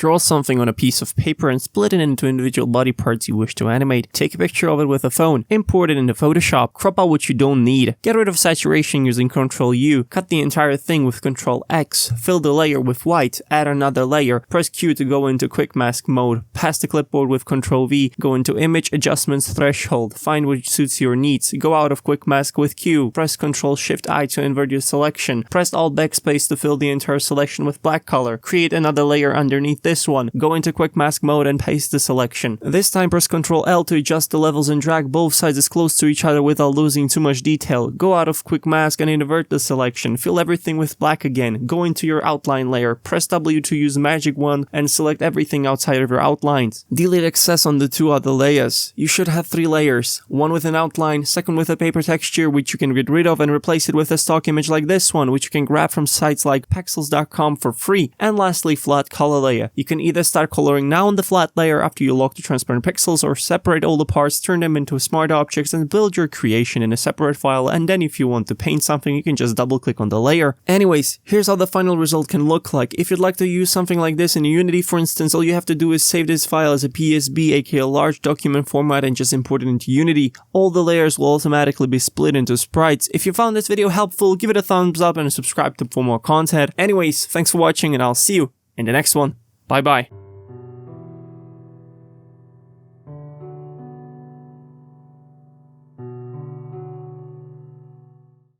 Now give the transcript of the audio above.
Draw something on a piece of paper and split it into individual body parts you wish to animate. Take a picture of it with a phone. Import it into Photoshop. Crop out what you don't need. Get rid of saturation using Ctrl U. Cut the entire thing with Ctrl X. Fill the layer with white. Add another layer. Press Q to go into quick mask mode. Pass the clipboard with Ctrl V. Go into image adjustments threshold. Find what suits your needs. Go out of quick mask with Q. Press Ctrl Shift I to invert your selection. Press Alt backspace to fill the entire selection with black color. Create another layer underneath this one. Go into quick mask mode and paste the selection. This time press Ctrl L to adjust the levels and drag both sides as close to each other without losing too much detail. Go out of quick mask and invert the selection. Fill everything with black again. Go into your outline layer. Press W to use magic wand and select everything outside of your outlines. Delete excess on the two other layers. You should have 3 layers. One with an outline, second with a paper texture which you can get rid of and replace it with a stock image like this one which you can grab from sites like pexels.com for free. And lastly, flat color layer. You can either start coloring now on the flat layer after you lock the transparent pixels, or separate all the parts, turn them into smart objects and build your creation in a separate file, and then if you want to paint something you can just double click on the layer. Anyways, here's how the final result can look like. If you'd like to use something like this in Unity for instance, all you have to do is save this file as a PSB, aka a large document format, and just import it into Unity. All the layers will automatically be split into sprites. If you found this video helpful, give it a thumbs up and subscribe for more content. Anyways, thanks for watching and I'll see you in the next one. Bye bye.